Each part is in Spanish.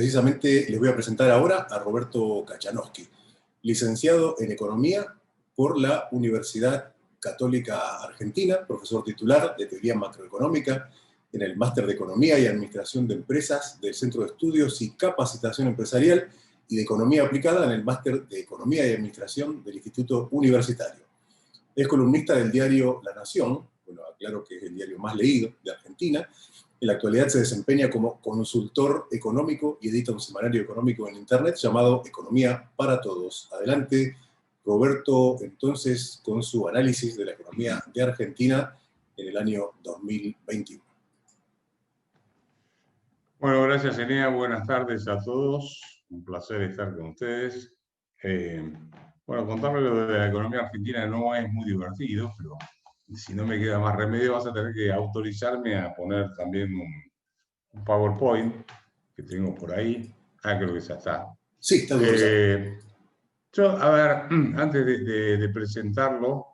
precisamente les voy a presentar ahora a Roberto Kachanowski, licenciado en Economía por la Universidad Católica Argentina, profesor titular de Teoría Macroeconómica en el Máster de Economía y Administración de Empresas del Centro de Estudios y Capacitación Empresarial y de Economía Aplicada en el Máster de Economía y Administración del Instituto Universitario. Es columnista del diario La Nación, bueno, aclaro que es el diario más leído de Argentina. En la actualidad se desempeña como consultor económico y edita un semanario económico en Internet llamado Economía para Todos. Adelante, Roberto, entonces, con su análisis de la economía de Argentina en el año 2021. Bueno, gracias, Enea. Buenas tardes a todos. Un placer estar con ustedes. Bueno, contarles lo de la economía argentina no es muy divertido, pero si no me queda más remedio vas a tener que autorizarme a poner también un PowerPoint que tengo por ahí. Creo que ya está. Sí, está autorizado. Yo, a ver, antes de presentarlo,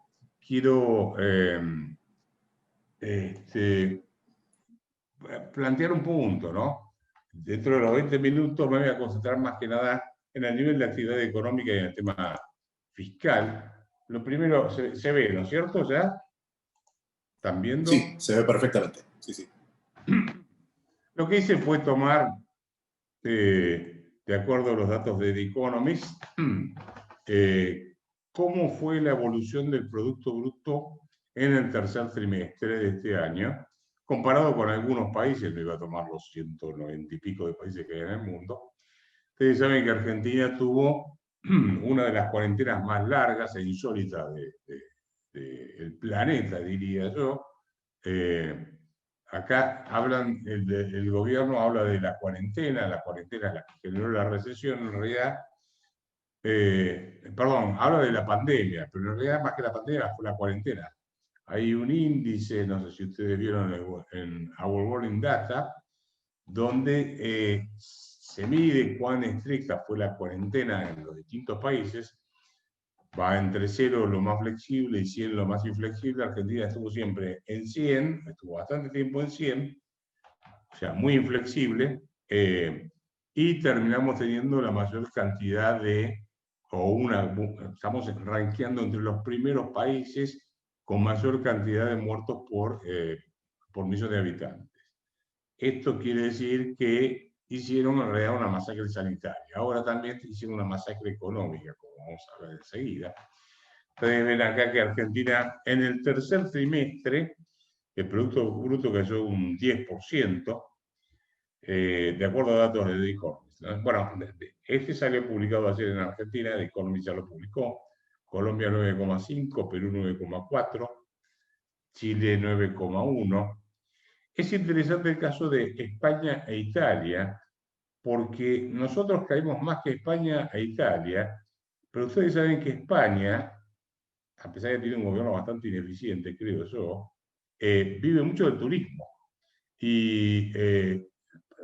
quiero plantear un punto, ¿no? Dentro de los 20 minutos me voy a concentrar más que nada en el nivel de actividad económica y en el tema fiscal. Lo primero, se ve, ¿no es cierto? ¿Ya? ¿Están viendo? Sí, se ve perfectamente. Sí, sí. Lo que hice fue tomar, de acuerdo a los datos de The Economist, cómo fue la evolución del Producto Bruto en el tercer trimestre de este año, comparado con algunos países. No iba a tomar los 190 y pico de países que hay en el mundo. Ustedes saben que Argentina tuvo una de las cuarentenas más largas e insólitas del planeta, diría yo. Acá hablan, el gobierno habla de la cuarentena es la que generó la recesión, en realidad, perdón, habla de la pandemia, pero en realidad más que la pandemia fue la cuarentena. Hay un índice, no sé si ustedes vieron en Our World Data, donde se mide cuán estricta fue la cuarentena en los distintos países. Va entre 0 lo más flexible y 100 lo más inflexible. Argentina estuvo siempre en 100, estuvo bastante tiempo en 100, o sea, muy inflexible, y terminamos teniendo la mayor cantidad estamos rankeando entre los primeros países con mayor cantidad de muertos por millón de habitantes. Esto quiere decir que hicieron en realidad una masacre sanitaria. Ahora también hicieron una masacre económica, como vamos a ver enseguida. Ustedes ven acá que Argentina, en el tercer trimestre, el Producto Bruto cayó un 10%, de acuerdo a datos de The Economist. Bueno, este salió publicado ayer en Argentina, The Economist ya lo publicó. Colombia 9,5, Perú 9,4, Chile 9,1. Es interesante el caso de España e Italia, porque nosotros caímos más que España e Italia, pero ustedes saben que España, a pesar de que tiene un gobierno bastante ineficiente, creo yo, vive mucho del turismo. Y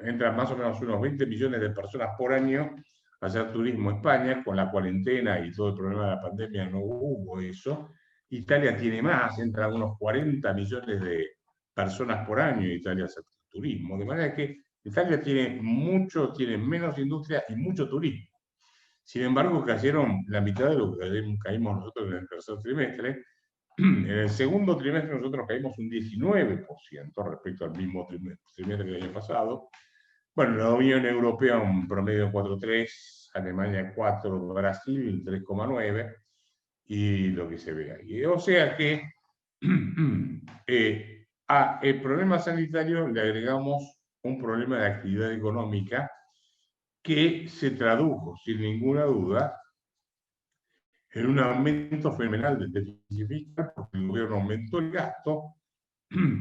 entran más o menos unos 20 millones de personas por año a hacer turismo en España. Con la cuarentena y todo el problema de la pandemia no hubo eso. Italia tiene más, entran unos 40 millones de personas por año en Italia a hacer turismo. De manera que Italia tiene menos industria y mucho turismo. Sin embargo, cayeron la mitad de lo que caímos nosotros en el tercer trimestre. En el segundo trimestre nosotros caímos un 19% respecto al mismo trimestre del año pasado. Bueno, la Unión Europea un promedio de 4,3, Alemania 4, Brasil 3,9, y lo que se ve ahí. O sea que el problema sanitario le agregamos un problema de actividad económica que se tradujo, sin ninguna duda, en un aumento fenomenal del déficit fiscal, porque el gobierno aumentó el gasto,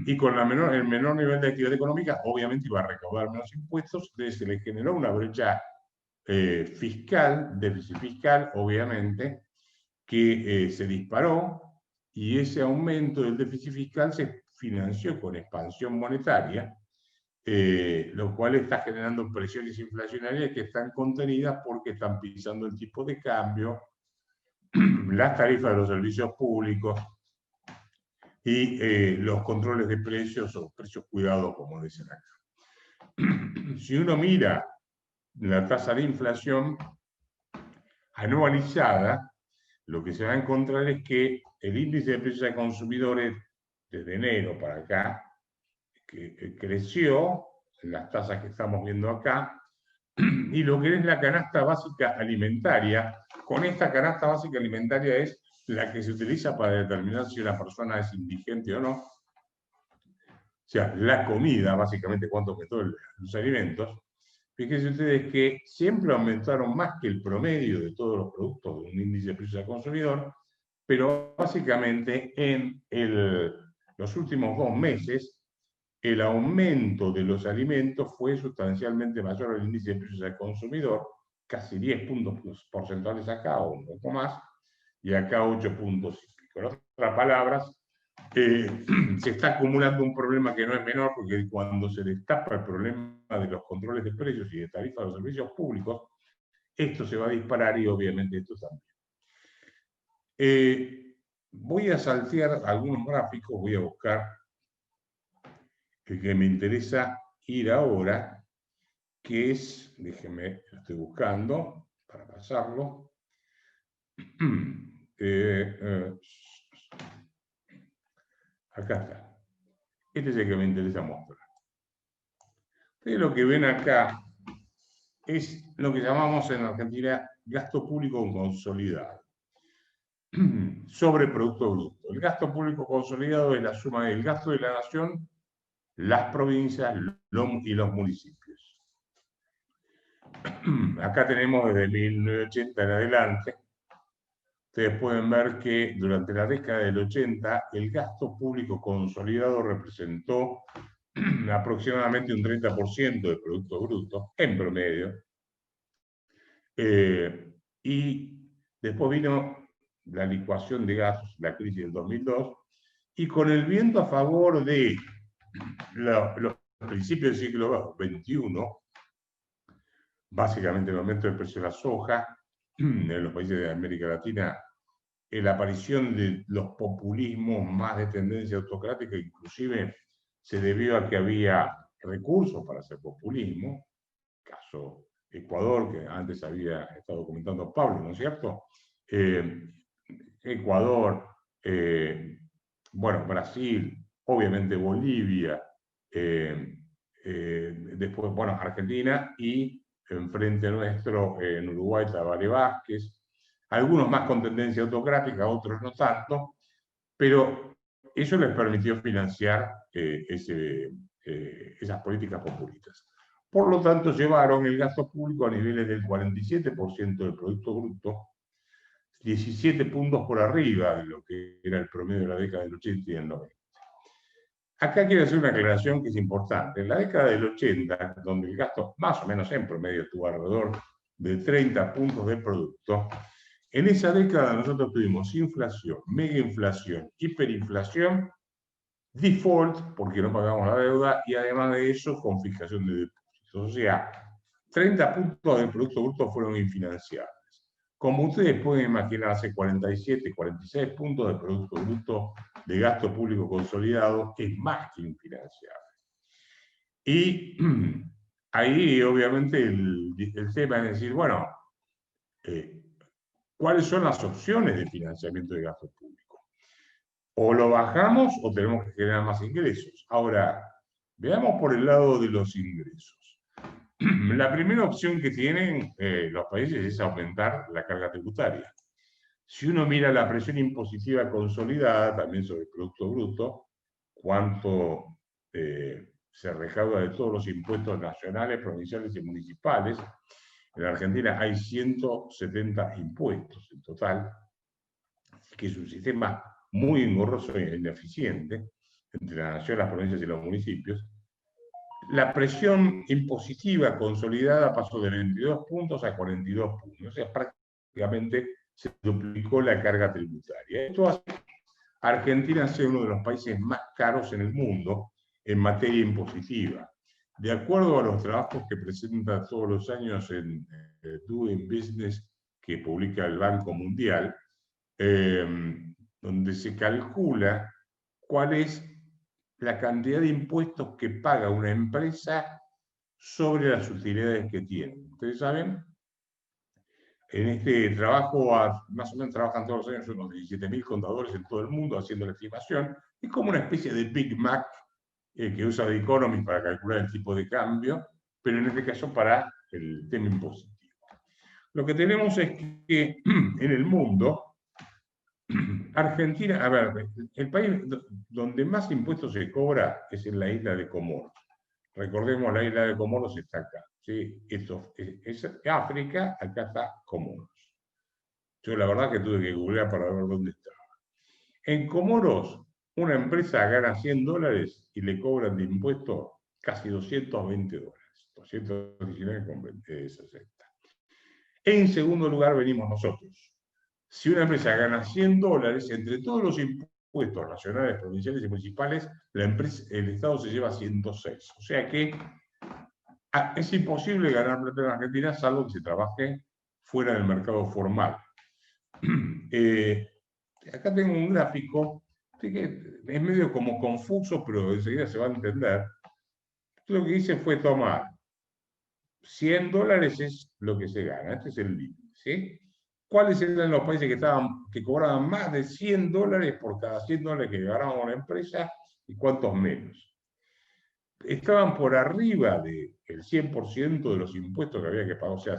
y con el menor nivel de actividad económica, obviamente iba a recaudar menos impuestos. Entonces se le generó una brecha fiscal, déficit fiscal, obviamente, que se disparó, y ese aumento del déficit fiscal se financió con expansión monetaria, lo cual está generando presiones inflacionarias que están contenidas porque están pisando el tipo de cambio, las tarifas de los servicios públicos y los controles de precios o precios cuidados, como dicen acá. Si uno mira la tasa de inflación anualizada, lo que se va a encontrar es que el índice de precios a consumidores desde enero para acá que creció en las tasas que estamos viendo acá, y lo que es la canasta básica alimentaria. Con esta canasta básica alimentaria es la que se utiliza para determinar si una persona es indigente o no. O sea, la comida, básicamente cuánto aumentó los alimentos. Fíjense ustedes que siempre aumentaron más que el promedio de todos los productos de un índice de precios al consumidor, pero básicamente en los últimos 2 meses el aumento de los alimentos fue sustancialmente mayor al índice de precios al consumidor, casi 10 puntos porcentuales acá o un poco más, y acá 8 puntos y pico. En otras palabras, se está acumulando un problema que no es menor, porque cuando se destapa el problema de los controles de precios y de tarifas de los servicios públicos, esto se va a disparar y obviamente esto también. Voy a saltear algunos gráficos, voy a buscar el que me interesa ir ahora, que es, déjenme, lo estoy buscando para pasarlo. Acá está. Este es el que me interesa mostrar. Ustedes lo que ven acá es lo que llamamos en Argentina gasto público consolidado sobre Producto Bruto. El gasto público consolidado es la suma del gasto de la nación, las provincias y los municipios. Acá tenemos desde 1980 en adelante. Ustedes pueden ver que durante la década del 80 el gasto público consolidado representó aproximadamente un 30% del Producto Bruto, en promedio. Y después vino la licuación de gastos, la crisis del 2002, y con el viento a favor de los principios del siglo XXI, básicamente el aumento del precio de la soja, en los países de América Latina, la aparición de los populismos más de tendencia autocrática, inclusive se debió a que había recursos para hacer populismo, caso Ecuador, que antes había estado comentando Pablo, ¿no es cierto? Ecuador, bueno, Brasil, obviamente Bolivia, después, bueno, Argentina y enfrente nuestro en Uruguay Tabaré Vázquez, algunos más con tendencia autocrática, otros no tanto, pero eso les permitió financiar esas políticas populistas. Por lo tanto, llevaron el gasto público a niveles del 47% del Producto Bruto, 17 puntos por arriba de lo que era el promedio de la década del 80 y del 90. Acá quiero hacer una aclaración que es importante. En la década del 80, donde el gasto más o menos en promedio estuvo alrededor de 30 puntos del producto, en esa década nosotros tuvimos inflación, megainflación, hiperinflación, default, porque no pagamos la deuda, y además de eso, confiscación de depósitos. O sea, 30 puntos del Producto Bruto fueron infinanciables. Como ustedes pueden imaginar, hace 47, 46 puntos del Producto Bruto de gasto público consolidado es más que infinanciable. Y ahí, obviamente, el tema es decir, bueno, ¿cuáles son las opciones de financiamiento de gasto público? O lo bajamos o tenemos que generar más ingresos. Ahora, veamos por el lado de los ingresos. La primera opción que tienen los países es aumentar la carga tributaria. Si uno mira la presión impositiva consolidada, también sobre el Producto Bruto, cuánto se recauda de todos los impuestos nacionales, provinciales y municipales, en Argentina hay 170 impuestos en total, que es un sistema muy engorroso e ineficiente entre la nación, las provincias y los municipios. La presión impositiva consolidada pasó de 22 puntos a 42 puntos, o sea, prácticamente se duplicó la carga tributaria. Esto hace que Argentina sea uno de los países más caros en el mundo en materia impositiva. De acuerdo a los trabajos que presenta todos los años en Doing Business, que publica el Banco Mundial, donde se calcula cuál es la cantidad de impuestos que paga una empresa sobre las utilidades que tienen. Ustedes saben, en este trabajo, más o menos trabajan todos los años unos 17.000 contadores en todo el mundo haciendo la estimación. Es como una especie de Big Mac que usa The Economist para calcular el tipo de cambio, pero en este caso para el tema impositivo. Lo que tenemos es que en el mundo, Argentina, a ver, el país donde más impuestos se cobra es en la isla de Comoros. Recordemos, la isla de Comoros está acá. ¿Sí? Esto es África, acá está Comoros. Yo la verdad que tuve que googlear para ver dónde estaba. En Comoros, una empresa gana $100 y le cobran de impuestos casi $220, 219,60. En segundo lugar venimos nosotros. Si una empresa gana $100, entre todos los impuestos nacionales, provinciales y municipales, el Estado se lleva 106. O sea que es imposible ganar plata en Argentina, salvo que se trabaje fuera del mercado formal. Acá tengo un gráfico que es medio como confuso, pero enseguida se va a entender. Lo que hice fue tomar $100 es lo que se gana, este es el límite, ¿sí? ¿Cuáles eran los países que cobraban más de $100 por cada $100 que ganaba una empresa y cuántos menos? Estaban por arriba del 100% de los impuestos que había que pagar, o sea,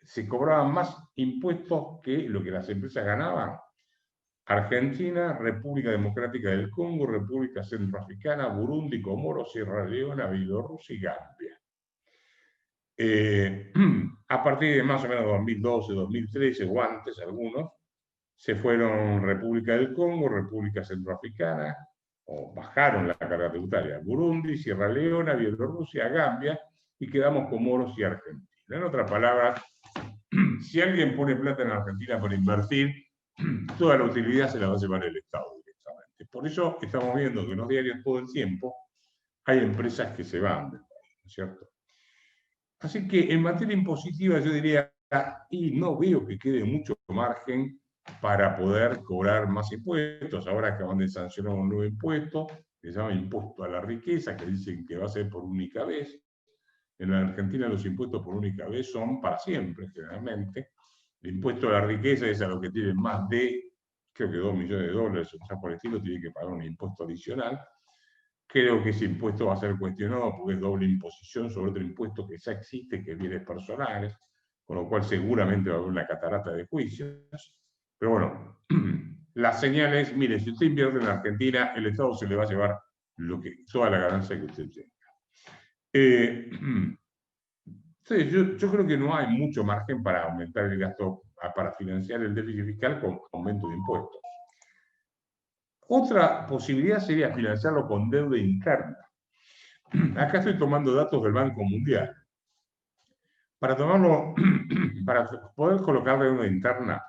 se cobraban más impuestos que lo que las empresas ganaban. Argentina, República Democrática del Congo, República Centroafricana, Burundi, Comoros, Sierra Leona, Bielorrusia y Gambia. A partir de más o menos 2012, 2013 o antes algunos, se fueron República del Congo, República Centroafricana, o bajaron la carga tributaria, Burundi, Sierra Leona, Bielorrusia, Gambia, y quedamos Comoros y Argentina. En otras palabras, si alguien pone plata en Argentina para invertir, toda la utilidad se la va a llevar el Estado directamente. Por eso estamos viendo que en los diarios todo el tiempo hay empresas que se van del país, ¿no es cierto? Así que en materia impositiva yo diría, y no veo que quede mucho margen para poder cobrar más impuestos. Ahora acaban de sancionar un nuevo impuesto, que se llama impuesto a la riqueza, que dicen que va a ser por única vez. En la Argentina los impuestos por única vez son para siempre, generalmente. El impuesto a la riqueza es a lo que tienen más de, creo que $2 millones, o sea, por el estilo, tiene que pagar un impuesto adicional. Creo que ese impuesto va a ser cuestionado porque es doble imposición sobre otro impuesto que ya existe, que es bienes personales, con lo cual seguramente va a haber una catarata de juicios. Pero bueno, la señal es, mire, si usted invierte en Argentina, el Estado se le va a llevar toda la ganancia que usted tenga. Entonces, yo creo que no hay mucho margen para aumentar el gasto, para financiar el déficit fiscal con aumento de impuestos. Otra posibilidad sería financiarlo con deuda interna. Acá estoy tomando datos del Banco Mundial. Para poder colocar deuda interna,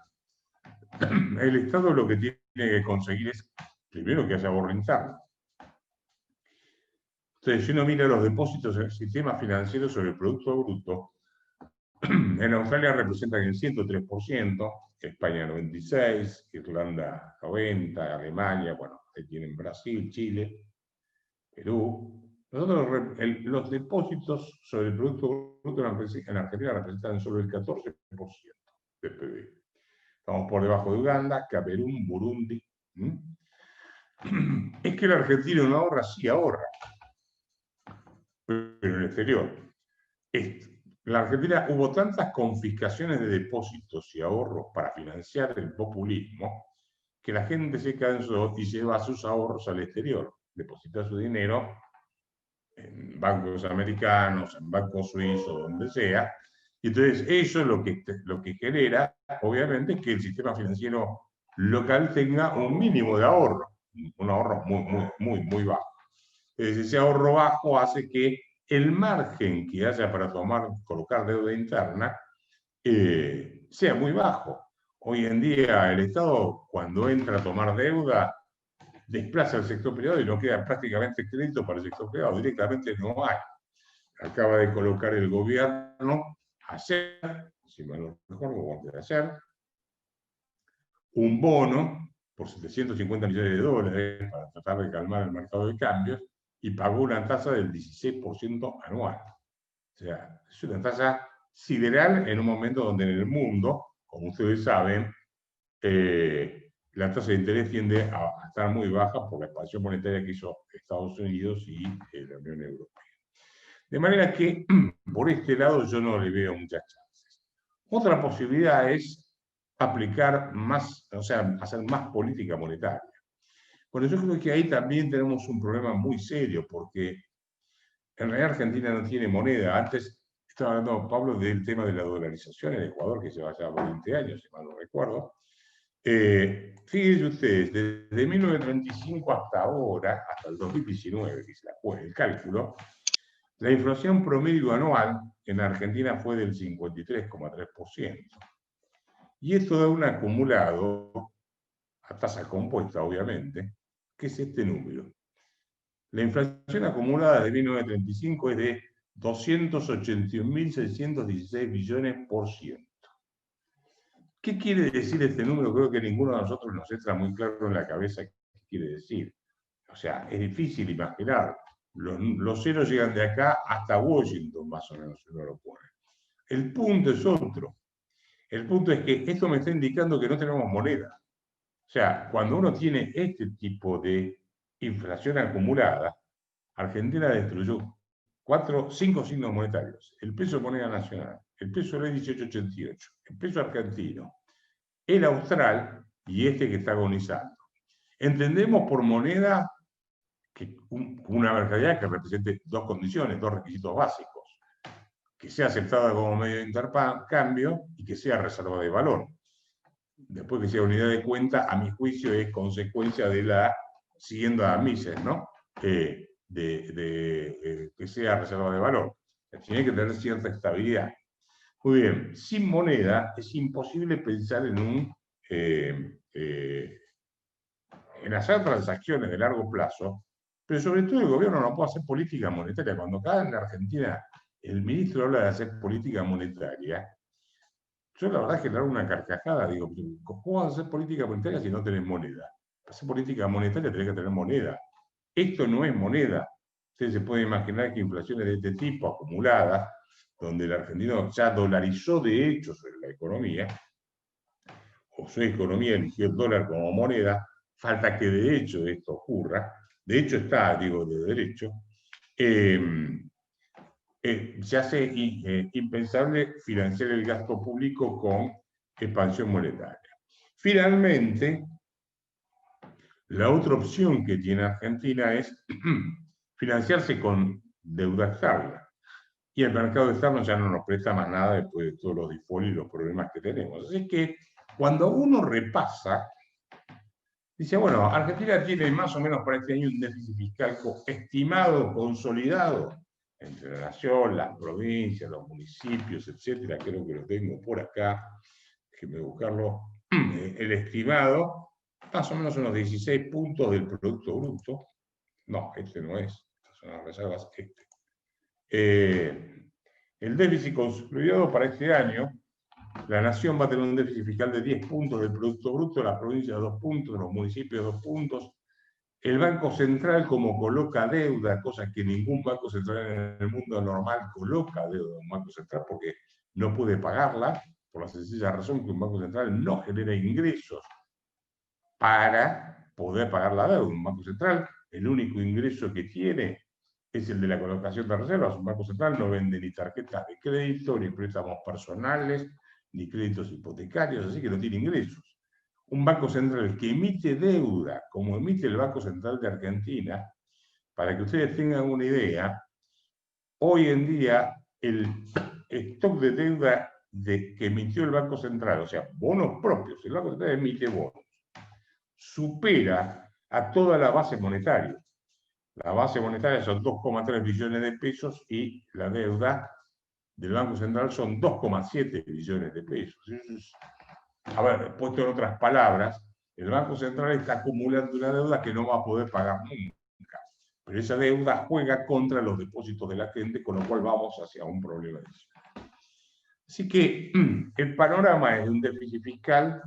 el Estado lo que tiene que conseguir es, primero, que haya ahorro interno. Entonces, si uno mira los depósitos en el sistema financiero sobre el Producto Bruto, en Australia representan el 103%, España 96%, Irlanda 90%, Alemania, bueno, ahí tienen Brasil, Chile, Perú. Nosotros, los depósitos sobre el Producto Bruto en Argentina representan solo el 14% del PIB. Estamos por debajo de Uganda, Camerún, Burundi. Es que el argentino no ahorra, sí ahorra, pero en el exterior. En la Argentina hubo tantas confiscaciones de depósitos y ahorros para financiar el populismo que la gente se cansó y lleva sus ahorros al exterior, deposita su dinero en bancos americanos, en bancos suizos, donde sea, y entonces eso es lo que genera, obviamente, que el sistema financiero local tenga un mínimo de ahorro, un ahorro muy bajo. Entonces, ese ahorro bajo hace que el margen que haya para colocar deuda interna sea muy bajo. Hoy en día el Estado, cuando entra a tomar deuda, desplaza al sector privado y no queda prácticamente crédito para el sector privado, directamente no hay. Acaba de colocar el gobierno ayer, si mal no recuerdo, un bono por $750 millones para tratar de calmar el mercado de cambios, y pagó una tasa del 16% anual. O sea, es una tasa sideral en un momento donde en el mundo, como ustedes saben, la tasa de interés tiende a estar muy baja por la expansión monetaria que hizo Estados Unidos y la Unión Europea. De manera que, por este lado, yo no le veo muchas chances. Otra posibilidad es aplicar más, o sea, hacer más política monetaria. Bueno, yo creo que ahí también tenemos un problema muy serio, porque en realidad Argentina no tiene moneda. Antes estaba hablando Pablo del tema de la dolarización en Ecuador, que lleva ya 20 años, si mal no recuerdo. Fíjense ustedes, desde 1935 hasta ahora, hasta el 2019, que es el cálculo, la inflación promedio anual en Argentina fue del 53,3%. Y esto da un acumulado, a tasa compuesta obviamente, que es este número. La inflación acumulada de 1935 es de 281.616 billones por ciento. ¿Qué quiere decir este número? Creo que ninguno de nosotros nos entra muy claro en la cabeza qué quiere decir. O sea, es difícil imaginar. Los ceros llegan de acá hasta Washington, más o menos, si uno lo pone. El punto es otro. El punto es que esto me está indicando que no tenemos moneda. O sea, cuando uno tiene este tipo de inflación acumulada, Argentina destruyó 5 signos monetarios. El peso moneda nacional, el peso ley 1888, el peso argentino, el austral y este que está agonizando. Entendemos por moneda que una mercadería que represente dos condiciones, dos requisitos básicos: que sea aceptada como medio de intercambio y que sea reserva de valor. Después que sea unidad de cuenta, a mi juicio es consecuencia de la, siguiendo a Mises, ¿no? Que sea reserva de valor. Tiene que tener cierta estabilidad. Muy bien, sin moneda es imposible pensar en hacer transacciones de largo plazo, pero sobre todo el gobierno no puede hacer política monetaria. Cuando acá en la Argentina el ministro habla de hacer política monetaria, yo la verdad es que le hago una carcajada, digo, ¿cómo vas a hacer política monetaria si no tenés moneda? Para hacer política monetaria tenés que tener moneda. Esto no es moneda. Ustedes se pueden imaginar que inflaciones de este tipo, acumuladas, donde el argentino ya dolarizó de hecho sobre la economía, o su economía eligió el dólar como moneda, falta que de hecho esto ocurra, de hecho está, digo, de derecho, se hace impensable financiar el gasto público con expansión monetaria. Finalmente, la otra opción que tiene Argentina es financiarse con deuda estable. Y el mercado externo ya no nos presta más nada después de todos los defaults y los problemas que tenemos. Así que cuando uno repasa, dice, bueno, Argentina tiene más o menos para este año un déficit fiscal estimado, consolidado, entre la nación, las provincias, los municipios, etcétera. Creo que lo tengo por acá, déjenme buscarlo. El estimado, más o menos unos 16 puntos del Producto Bruto. No, este no es, estas son las reservas, el déficit consolidado para este año, la nación va a tener un déficit fiscal de 10 puntos del Producto Bruto, las provincias 2 puntos, los municipios 2 puntos. El Banco Central, como coloca deuda, cosa que ningún Banco Central en el mundo normal coloca deuda en un Banco Central porque no puede pagarla, por la sencilla razón que un Banco Central no genera ingresos para poder pagar la deuda. Un Banco Central, el único ingreso que tiene es el de la colocación de reservas. Un Banco Central no vende ni tarjetas de crédito, ni préstamos personales, ni créditos hipotecarios, así que no tiene ingresos. Un Banco Central que emite deuda, como emite el Banco Central de Argentina, para que ustedes tengan una idea, hoy en día el stock de deuda que emitió el Banco Central, o sea, bonos propios, el Banco Central emite bonos, supera a toda la base monetaria. La base monetaria son 2,3 billones de pesos y la deuda del Banco Central son 2,7 billones de pesos. A ver, puesto en otras palabras, el Banco Central está acumulando una deuda que no va a poder pagar nunca. Pero esa deuda juega contra los depósitos de la gente, con lo cual vamos hacia un problema de eso. Así que el panorama es de un déficit fiscal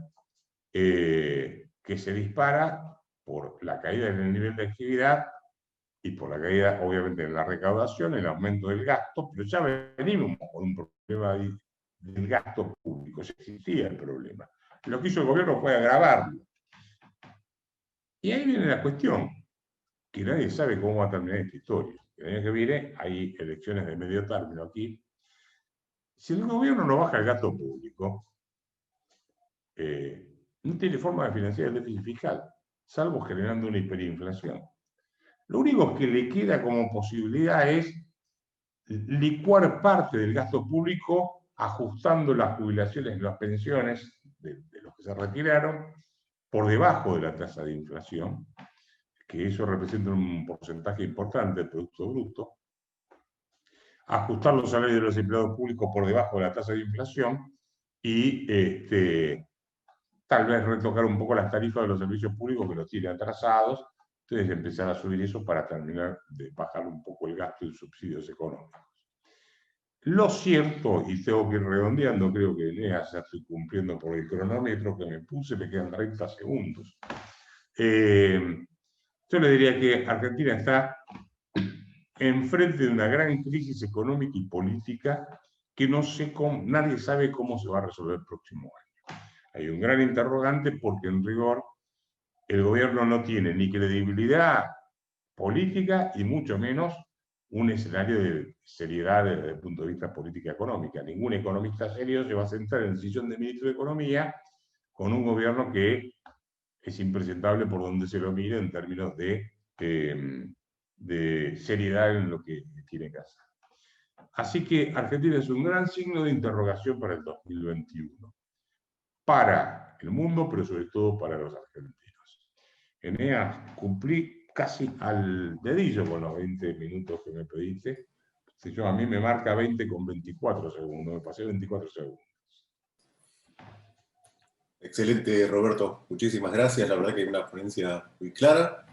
que se dispara por la caída en el nivel de actividad y por la caída, obviamente, de la recaudación, el aumento del gasto, pero ya venimos con un problema del gasto público, ya existía el problema. Lo que hizo el gobierno fue agravarlo. Y ahí viene la cuestión, que nadie sabe cómo va a terminar esta historia. El año que viene hay elecciones de medio término aquí. Si el gobierno no baja el gasto público, no tiene forma de financiar el déficit fiscal, salvo generando una hiperinflación. Lo único que le queda como posibilidad es licuar parte del gasto público ajustando las jubilaciones y las pensiones de los que se retiraron por debajo de la tasa de inflación, que eso representa un porcentaje importante del Producto Bruto, ajustar los salarios de los empleados públicos por debajo de la tasa de inflación y tal vez retocar un poco las tarifas de los servicios públicos que los tienen atrasados, entonces empezar a subir eso para terminar de bajar un poco el gasto en subsidios económicos. Lo cierto, y tengo que ir redondeando, creo que ya estoy cumpliendo por el cronómetro que me puse, me quedan 30 segundos. Yo le diría que Argentina está enfrente de una gran crisis económica y política que nadie sabe cómo se va a resolver el próximo año. Hay un gran interrogante porque en rigor el gobierno no tiene ni credibilidad política y mucho menos un escenario de seriedad desde el punto de vista política económica. Ningún economista serio se va a sentar en el sillón de ministro de Economía con un gobierno que es impresentable por donde se lo mire en términos de seriedad en lo que tiene que hacer. Así que Argentina es un gran signo de interrogación para el 2021. Para el mundo, pero sobre todo para los argentinos. Eneas, cumplí casi al dedillo con los 20 minutos que me pediste. Si a mí me marca 20 con 24 segundos, me pasé 24 segundos. Excelente, Roberto. Muchísimas gracias. La verdad que es una ponencia muy clara.